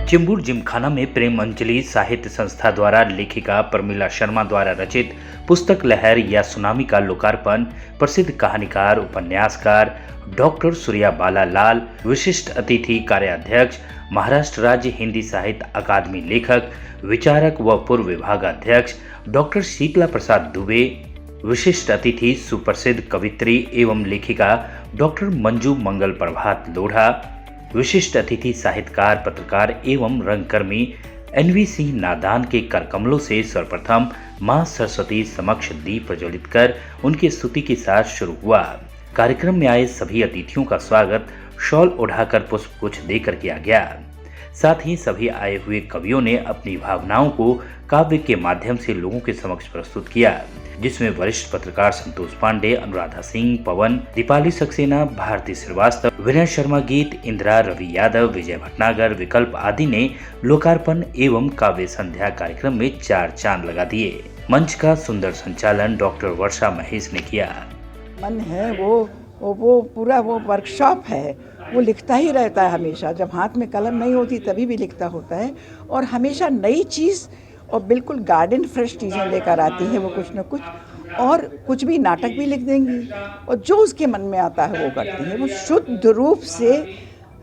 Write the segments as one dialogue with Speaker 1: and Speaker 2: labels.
Speaker 1: चिंबुर जिमखाना में प्रेम अंजलि साहित्य संस्था द्वारा लेखिका प्रमिला शर्मा द्वारा रचित पुस्तक लहर या सुनामी का लोकार्पण प्रसिद्ध कहानीकार उपन्यासकार डॉक्टर सूर्या बाला लाल, विशिष्ट अतिथि कार्याध्यक्ष, महाराष्ट्र राज्य हिंदी साहित्य अकादमी लेखक, विचारक व पूर्व विभागाध्यक्ष डॉक्टर शीतला प्रसाद दुबे, विशिष्ट अतिथि सुप्रसिद्ध कवित्री एवं लेखिका डॉक्टर मंजू मंगल प्रभात लोढ़ा, विशिष्ट अतिथि साहित्यकार, पत्रकार एवं रंगकर्मी एनवी सिंह नादान के करकमलों से सर्वप्रथम मां सरस्वती समक्ष दीप प्रज्वलित कर उनकी स्तुति के साथ शुरू हुआ। कार्यक्रम में आए सभी अतिथियों का स्वागत शॉल उठाकर पुष्पगुच्छ देकर किया गया। साथ ही सभी आए हुए कवियों ने अपनी भावनाओं को काव्य के माध्यम से लोगों के समक्ष प्रस्तुत किया, जिसमें वरिष्ठ पत्रकार संतोष पांडे, अनुराधा सिंह, पवन, दीपाली सक्सेना, भारती श्रीवास्तव, विनय शर्मा गीत, इंदिरा, रवि यादव, विजय भटनागर, विकल्प आदि ने लोकार्पण एवं काव्य संध्या कार्यक्रम में चार चांद लगा दिए। मंच का सुंदर संचालन डॉक्टर वर्षा महेश ने किया।
Speaker 2: मन है वो पूरा वो वर्कशॉप है, वो लिखता ही रहता है हमेशा। जब हाथ में कलम नहीं होती तभी भी लिखता होता है और हमेशा नई चीज़ और बिल्कुल गार्डन फ्रेश चीज़ें लेकर आती है वो कुछ न कुछ, और कुछ भी नाटक भी लिख देंगी और जो उसके मन में आता है वो करती है। वो शुद्ध रूप से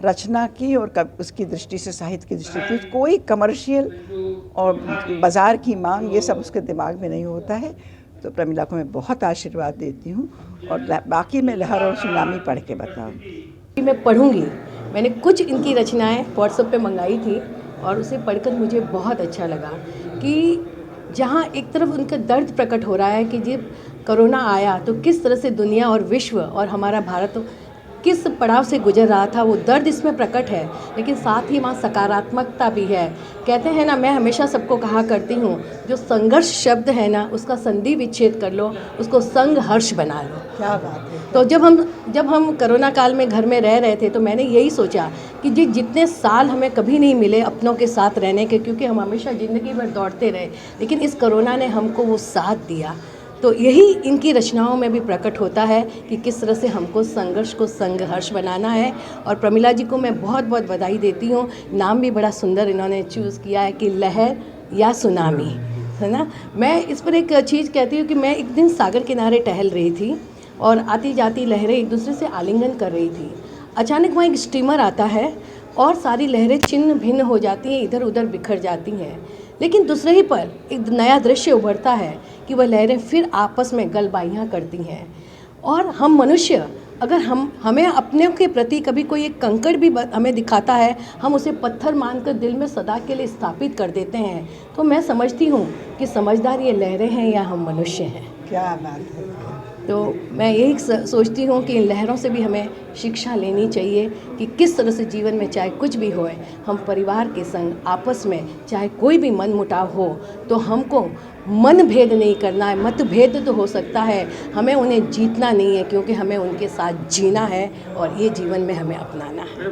Speaker 2: रचना की और उसकी दृष्टि से, साहित्य की दृष्टि से कोई कमर्शियल और बाज़ार की मांग ये सब उसके दिमाग में नहीं होता है। तो प्रमिला को मैं बहुत आशीर्वाद देती हूँ और बाकी मैं लहर और सुनामी पढ़ के बताऊँ।
Speaker 3: मैं पढ़ूंगी। मैंने कुछ इनकी रचनाएं व्हाट्सएप पे मंगाई थी और उसे पढ़कर मुझे बहुत अच्छा लगा कि जहाँ एक तरफ उनका दर्द प्रकट हो रहा है कि जब कोरोना आया तो किस तरह से दुनिया और विश्व और हमारा भारत किस पड़ाव से गुजर रहा था, वो दर्द इसमें प्रकट है, लेकिन साथ ही वहाँ सकारात्मकता भी है। कहते हैं ना, मैं हमेशा सबको कहा करती हूँ, जो संघर्ष शब्द है ना उसका संधि विच्छेद कर लो, उसको संघर्ष बना लो।
Speaker 2: क्या बात है।
Speaker 3: तो जब हम कोरोना काल में घर में रह रहे थे तो मैंने यही सोचा कि जितने साल हमें कभी नहीं मिले अपनों के साथ रहने के, क्योंकि हम हमेशा ज़िंदगी भर दौड़ते रहे, लेकिन इस कोरोना ने हमको वो साथ दिया। तो यही इनकी रचनाओं में भी प्रकट होता है कि किस तरह से हमको संघर्ष को संघर्ष बनाना है। और प्रमिला जी को मैं बहुत बहुत बधाई देती हूँ। नाम भी बड़ा सुंदर इन्होंने चूज़ किया है कि लहर या सुनामी, है ना। मैं इस पर एक चीज़ कहती हूँ कि मैं एक दिन सागर किनारे टहल रही थी और आती जाती लहरें एक दूसरे से आलिंगन कर रही थी। अचानक वहाँ एक स्टीमर आता है और सारी लहरें छिन्न भिन्न हो जाती हैं, इधर उधर बिखर जाती हैं। लेकिन दूसरे ही पर एक नया दृश्य उभरता है कि वह लहरें फिर आपस में गलबाइयाँ करती हैं। और हम मनुष्य, अगर हमें अपने के प्रति कभी कोई एक कंकड़ भी हमें दिखाता है, हम उसे पत्थर मानकर दिल में सदा के लिए स्थापित कर देते हैं। तो मैं समझती हूँ कि समझदार ये लहरें हैं या हम मनुष्य हैं।
Speaker 2: क्या बात है।
Speaker 3: तो मैं यही सोचती हूँ कि इन लहरों से भी हमें शिक्षा लेनी चाहिए कि किस तरह से जीवन में चाहे कुछ भी होए, हम परिवार के संग आपस में चाहे कोई भी मनमुटाव हो तो हमको मन भेद नहीं करना है। मतभेद तो हो सकता है, हमें उन्हें जीतना नहीं है, क्योंकि हमें उनके साथ जीना है और ये जीवन में हमें अपनाना है।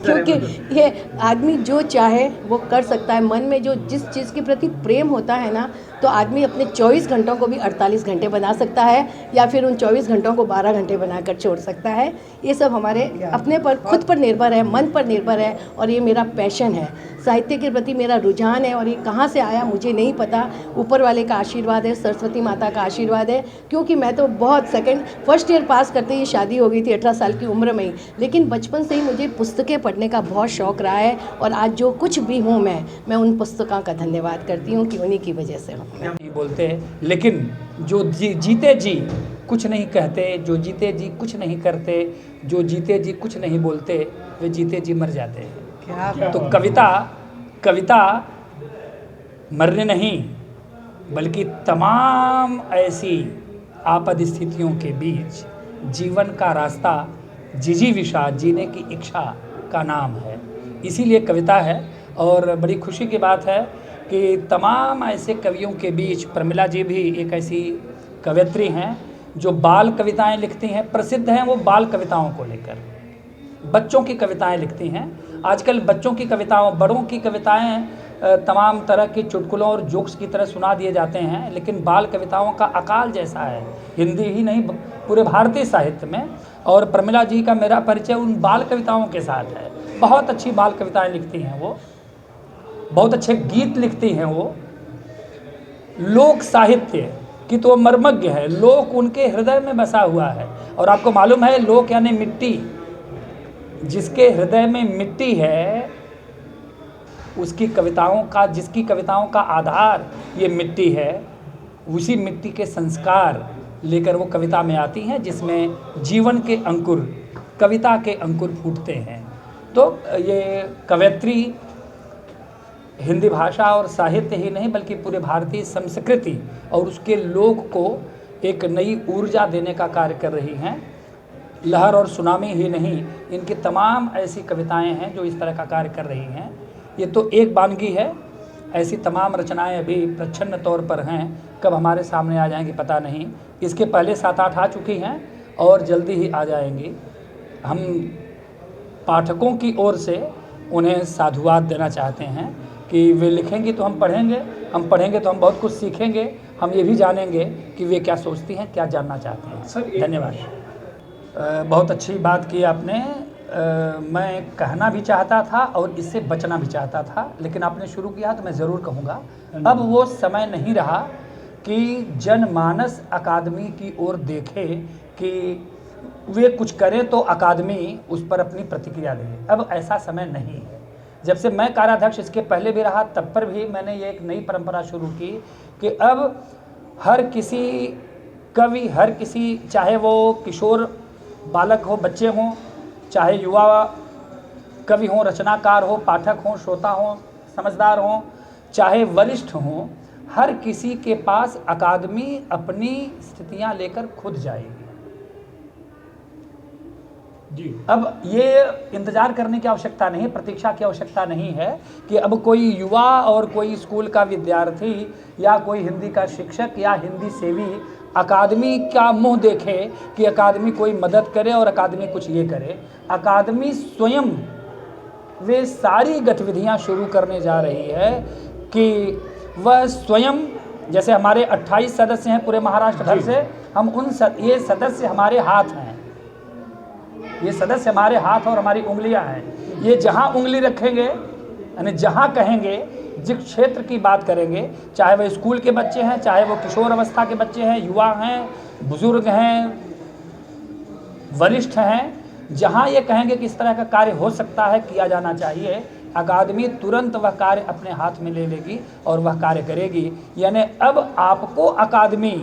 Speaker 3: क्योंकि ये आदमी जो चाहे वो कर सकता है। मन में जो जिस चीज़ के प्रति प्रेम होता है ना, तो आदमी अपने 24 घंटों को भी 48 घंटे बना सकता है या फिर उन 24 घंटों को 12 घंटे बनाकर छोड़ सकता है। ये सब हमारे अपने पर, खुद पर निर्भर है, मन पर निर्भर है। और ये मेरा पैशन है, साहित्य के प्रति मेरा रुझान है। और ये कहाँ से आया मुझे नहीं पता, ऊपर वाले का आशीर्वाद है, सरस्वती माता का आशीर्वाद है। क्योंकि मैं तो बहुत फर्स्ट ईयर पास करते ही शादी हो गई थी 18 साल की उम्र में ही, लेकिन बचपन से ही मुझे पुस्तकें पढ़ने का बहुत शौक़ रहा है। और आज जो कुछ भी हूँ मैं उन पुस्तकों का धन्यवाद करती हूँ कि उन्हीं की वजह से हूँ।
Speaker 4: नहीं बोलते, लेकिन जो जीते जी कुछ नहीं कहते, जो जीते जी कुछ नहीं करते, जो जीते जी कुछ नहीं बोलते, वे जीते जी मर जाते हैं। तो कविता मरने नहीं बल्कि तमाम ऐसी आपद स्थितियों के बीच जीवन का रास्ता, जिजीविषा, जीने की इच्छा का नाम है, इसीलिए कविता है। और बड़ी खुशी की बात है कि तमाम ऐसे कवियों के बीच प्रमिला जी भी एक ऐसी कवयित्री हैं जो बाल कविताएं लिखती हैं। प्रसिद्ध हैं वो बाल कविताओं को लेकर, बच्चों की कविताएं लिखती हैं। आजकल बच्चों की कविताओं, बड़ों की कविताएं तमाम तरह के चुटकुलों और जोक्स की तरह सुना दिए जाते हैं, लेकिन बाल कविताओं का अकाल जैसा है हिंदी ही नहीं पूरे भारतीय साहित्य में। और प्रमिला जी का मेरा परिचय उन बाल कविताओं के साथ है। बहुत अच्छी बाल कविताएं लिखती हैं वो। बहुत अच्छे गीत लिखती हैं वो। लोक साहित्य की तो मर्मज्ञ है, लोक उनके हृदय में बसा हुआ है। और आपको मालूम है, लोक यानी मिट्टी, जिसके हृदय में मिट्टी है उसकी कविताओं का, जिसकी कविताओं का आधार ये मिट्टी है, उसी मिट्टी के संस्कार लेकर वो कविता में आती हैं, जिसमें जीवन के अंकुर, कविता के अंकुर फूटते हैं। तो ये कवयित्री हिंदी भाषा और साहित्य ही नहीं बल्कि पूरे भारतीय संस्कृति और उसके लोक को एक नई ऊर्जा देने का कार्य कर रही हैं। लहर और सुनामी ही नहीं, इनकी तमाम ऐसी कविताएं हैं जो इस तरह का कार्य कर रही हैं। ये तो एक बानगी है, ऐसी तमाम रचनाएं अभी प्रच्छन्न तौर पर हैं, कब हमारे सामने आ जाएंगी पता नहीं। इसके पहले 7-8 आ चुकी हैं और जल्दी ही आ जाएंगी। हम पाठकों की ओर से उन्हें साधुवाद देना चाहते हैं कि वे लिखेंगी तो हम पढ़ेंगे तो हम बहुत कुछ सीखेंगे, हम ये भी जानेंगे कि वे क्या सोचती हैं, क्या जानना चाहते हैं। धन्यवाद। बहुत अच्छी बात की आपने। मैं कहना भी चाहता था और इससे बचना भी चाहता था, लेकिन आपने शुरू किया तो मैं ज़रूर कहूँगा। अब वो समय नहीं रहा कि जनमानस अकादमी की ओर देखे कि वे कुछ करें तो अकादमी उस पर अपनी प्रतिक्रिया दे। अब ऐसा समय नहीं है। जब से मैं कार्याध्यक्ष, इसके पहले भी रहा, तब पर भी मैंने ये एक नई परंपरा शुरू की कि अब हर किसी कवि, हर किसी, चाहे वो किशोर बालक हो, बच्चे हों, चाहे युवा कवि हों, रचनाकार हो, पाठक हों, श्रोता हों, समझदार हों, चाहे वरिष्ठ हों, हर किसी के पास अकादमी अपनी स्थितियां लेकर खुद जाएगी जी। अब ये इंतजार करने की आवश्यकता नहीं, प्रतीक्षा की आवश्यकता नहीं है कि अब कोई युवा और कोई स्कूल का विद्यार्थी या कोई हिंदी का शिक्षक या हिंदी सेवी अकादमी का मुंह देखे कि अकादमी कोई मदद करे और अकादमी कुछ ये करे। अकादमी स्वयं वे सारी गतिविधियां शुरू करने जा रही है कि वह स्वयं, जैसे हमारे 28 सदस्य हैं पूरे महाराष्ट्र भर से, हम ये सदस्य हमारे हाथ हैं, ये सदस्य हमारे हाथ और हमारी उंगलियां हैं। ये जहां उंगली रखेंगे, यानी जहां कहेंगे, जिस क्षेत्र की बात करेंगे, चाहे वह स्कूल के बच्चे हैं, चाहे वो किशोर अवस्था के बच्चे हैं, युवा हैं, बुजुर्ग हैं, वरिष्ठ हैं, जहां ये कहेंगे कि इस तरह का कार्य हो सकता है, किया जाना चाहिए, अकादमी तुरंत वह कार्य अपने हाथ में ले लेगी और वह कार्य करेगी। यानी अब आपको अकादमी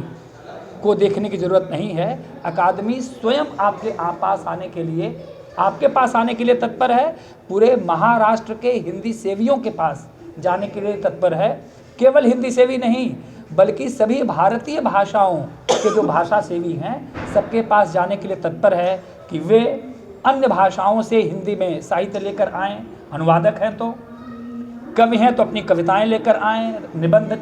Speaker 4: को देखने की ज़रूरत नहीं है, अकादमी स्वयं आपके पास आने के लिए, आपके पास आने के लिए तत्पर है। पूरे महाराष्ट्र के हिंदी सेवियों के पास जाने के लिए तत्पर है। केवल हिंदी सेवी नहीं बल्कि सभी भारतीय भाषाओं के जो भाषा सेवी हैं, सबके पास जाने के लिए तत्पर है कि वे अन्य भाषाओं से हिंदी में साहित्य लेकर आएँ। अनुवादक हैं तो, कवि हैं तो अपनी कविताएं लेकर आएँ, निबंध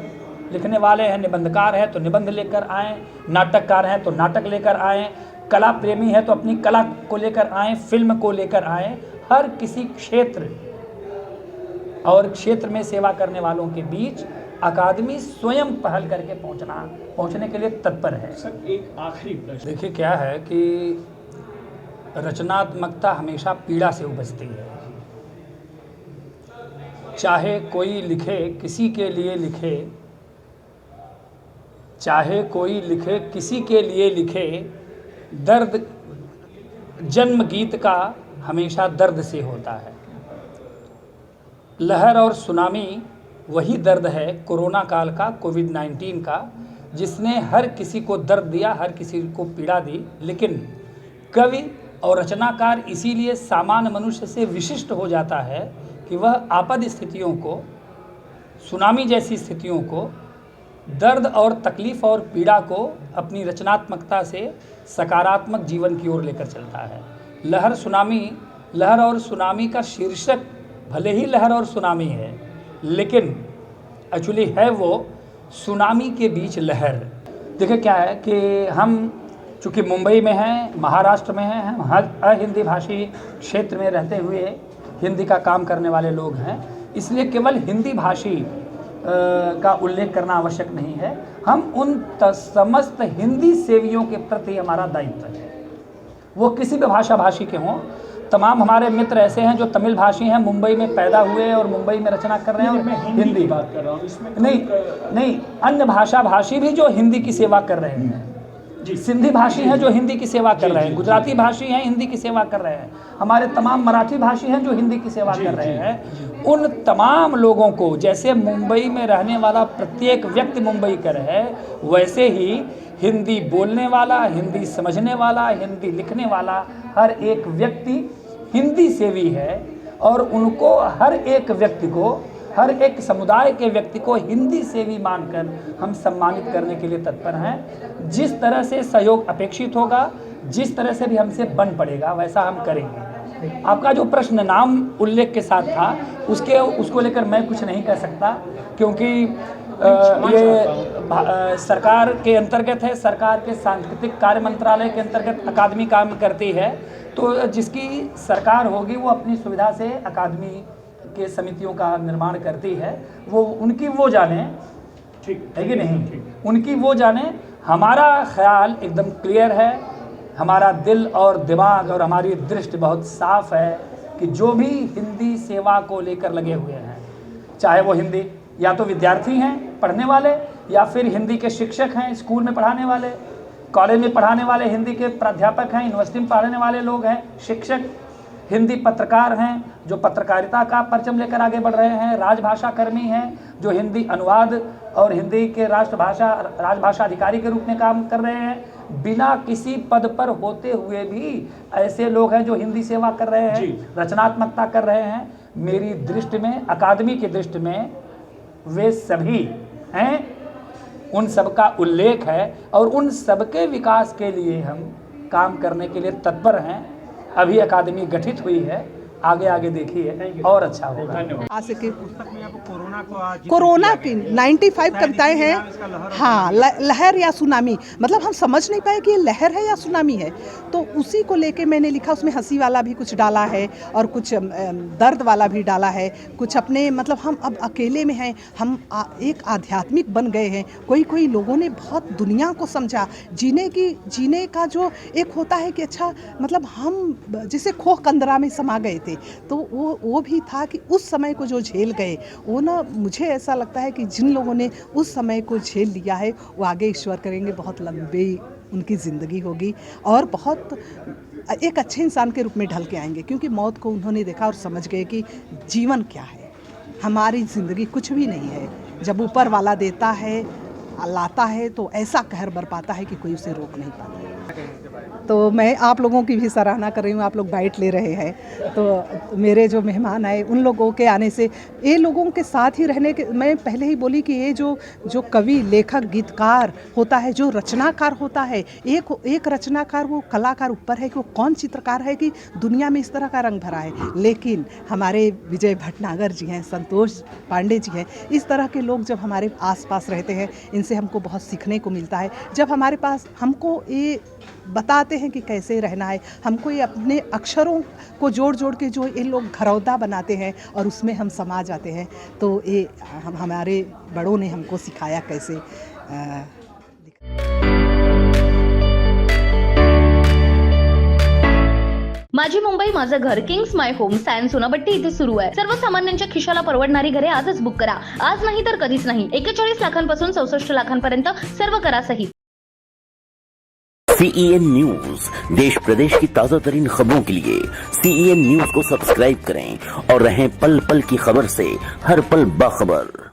Speaker 4: लिखने वाले हैं, निबंधकार हैं तो निबंध लेकर आएँ, नाटककार हैं तो नाटक लेकर आएँ, कला प्रेमी है तो अपनी कला को लेकर आएँ, फिल्म को लेकर आएँ। हर किसी क्षेत्र और क्षेत्र में सेवा करने वालों के बीच अकादमी स्वयं पहल करके पहुंचने के लिए तत्पर है।
Speaker 5: सर, एक आखिरी प्रश्न।
Speaker 4: देखिए क्या है कि रचनात्मकता हमेशा पीड़ा से उपजती है। चाहे कोई लिखे, किसी के लिए लिखे, चाहे कोई लिखे किसी के लिए लिखे, दर्द जन्म गीत का हमेशा दर्द से होता है। लहर और सुनामी वही दर्द है कोरोना काल का, कोविड-19 का, जिसने हर किसी को दर्द दिया, हर किसी को पीड़ा दी। लेकिन कवि और रचनाकार इसीलिए सामान्य मनुष्य से विशिष्ट हो जाता है कि वह आपद स्थितियों को, सुनामी जैसी स्थितियों को, दर्द और तकलीफ़ और पीड़ा को अपनी रचनात्मकता से सकारात्मक जीवन की ओर लेकर चलता है। लहर और सुनामी का शीर्षक भले ही लहर और सुनामी है, लेकिन एक्चुअली है वो सुनामी के बीच लहर। देखिए क्या है कि हम चूँकि मुंबई में हैं, महाराष्ट्र में हैं, हम अहिंदी भाषी क्षेत्र में रहते हुए हिंदी का काम करने वाले लोग हैं, इसलिए केवल हिंदी भाषी का उल्लेख करना आवश्यक नहीं है। हम उन समस्त हिंदी सेवियों के प्रति हमारा दायित्व है, वो किसी भी भाषा भाषी के हों, तमाम हमारे मित्र ऐसे हैं जो तमिल भाषी हैं, मुंबई में पैदा हुए और मुंबई में रचना कर रहे हैं। और हिंदी
Speaker 5: की बात कर रहा हूँ इसमें
Speaker 4: नहीं, अन्य भाषा भाषी भी जो हिंदी की सेवा कर रहे हैं, सिंधी भाषी हैं जो हिंदी की सेवा कर रहे हैं, गुजराती भाषी हैं हिंदी की सेवा कर रहे हैं, हमारे तमाम मराठी भाषी हैं जो हिंदी की सेवा कर रहे हैं। उन तमाम लोगों को, जैसे मुंबई में रहने वाला प्रत्येक व्यक्ति मुंबई का है, वैसे ही हिंदी बोलने वाला, हिंदी समझने वाला, हिंदी लिखने वाला हर एक व्यक्ति हिंदी सेवी है। और उनको हर एक व्यक्ति को, हर एक समुदाय के व्यक्ति को हिंदी सेवी मानकर हम सम्मानित करने के लिए तत्पर हैं। जिस तरह से सहयोग अपेक्षित होगा, जिस तरह से भी हमसे बन पड़ेगा, वैसा हम करेंगे। आपका जो प्रश्न नाम उल्लेख के साथ था, उसको लेकर मैं कुछ नहीं कह सकता, क्योंकि ये सरकार के अंतर्गत है। सरकार के सांस्कृतिक कार्य मंत्रालय के अंतर्गत अकादमी काम करती है, तो जिसकी सरकार होगी वो अपनी सुविधा से अकादमी के समितियों का निर्माण करती है। वो उनकी वो जाने, ठीक है कि नहीं, उनकी वो जाने। हमारा ख्याल एकदम क्लियर है, हमारा दिल और दिमाग और हमारी दृष्टि बहुत साफ है कि जो भी हिंदी सेवा को लेकर लगे हुए हैं, चाहे वो हिंदी या तो विद्यार्थी हैं पढ़ने वाले, या फिर हिंदी के शिक्षक हैं स्कूल में पढ़ाने वाले, कॉलेज में पढ़ाने वाले, हिंदी के प्राध्यापक हैं, यूनिवर्सिटी में पढ़ाने वाले लोग हैं, शिक्षक, हिंदी पत्रकार हैं जो पत्रकारिता का परचम लेकर आगे बढ़ रहे हैं, राजभाषा कर्मी हैं जो हिंदी अनुवाद और हिंदी के राजभाषा अधिकारी के रूप में काम कर रहे हैं। बिना किसी पद पर होते हुए भी ऐसे लोग हैं जो हिंदी सेवा कर रहे हैं, रचनात्मकता कर रहे हैं। मेरी दृष्टि में, अकादमी की दृष्टि में वे सभी हैं, उन सब का उल्लेख है और उन सबके विकास के लिए हम काम करने के लिए तत्पर हैं। अभी अकादमी गठित हुई है, आगे देखिए और अच्छा होगा।
Speaker 6: आज के कोरोना की 95 कविताएं हैं। हाँ, लहर या सुनामी, मतलब हम समझ नहीं पाए कि ये लहर है या सुनामी है, तो उसी को लेके मैंने लिखा। उसमें हंसी वाला भी कुछ डाला है और कुछ दर्द वाला भी डाला है, कुछ अपने, मतलब हम अब अकेले में हैं, हम एक आध्यात्मिक बन गए हैं। कोई लोगों ने बहुत दुनिया को समझा, जीने का जो एक होता है कि अच्छा, मतलब हम जैसे खोह कंदरा में समा गए थे, तो वो भी था कि उस समय को जो झेल गए, वो ना, मुझे ऐसा लगता है कि जिन लोगों ने उस समय को झेल लिया है वो आगे ईश्वर करेंगे बहुत लंबी उनकी ज़िंदगी होगी और बहुत एक अच्छे इंसान के रूप में ढल के आएंगे, क्योंकि मौत को उन्होंने देखा और समझ गए कि जीवन क्या है, हमारी ज़िंदगी कुछ भी नहीं है। जब ऊपर वाला देता है, लाता है, तो ऐसा कहर बरपाता है कि कोई उसे रोक नहीं पाता। तो मैं आप लोगों की भी सराहना कर रही हूँ, आप लोग बाइट ले रहे हैं, तो मेरे जो मेहमान आए उन लोगों के आने से, ये लोगों के साथ ही रहने के, मैं पहले ही बोली कि ये जो कवि, लेखक, गीतकार होता है, जो रचनाकार होता है, एक रचनाकार, वो कलाकार ऊपर है कि वो कौन चित्रकार है कि दुनिया में इस तरह का रंग भरा है। लेकिन हमारे विजय भटनागर जी हैं, संतोष पांडे जी हैं, इस तरह के लोग जब हमारे आसपास रहते हैं, इनसे हमको बहुत सीखने को मिलता है। जब हमारे पास हमको ये बताते हैं कि कैसे रहना है, हमको ये अपने अक्षरों को जोड़ के जो ये लोग घरौदा बनाते हैं और उसमें हम समा जाते हैं, तो ये हमारे बड़ों ने हमको सिखाया कैसे।
Speaker 7: माझी मुंबई माझं घर, Kings my home, science Sonapatti इथे सुरू आहे। सर्वसामान्यांच्या खिशाला परवडणारी घरे आजच बुक करा, आज नाही तर कधीच नाही। 41 लाखांपासून 64 लाखांपर्यंत सर्व करा सहित।
Speaker 8: CEN न्यूज, देश प्रदेश की ताजा तरीन खबरों के लिए CEN न्यूज को सब्सक्राइब करें और रहें पल पल की खबर से हर पल बाखबर।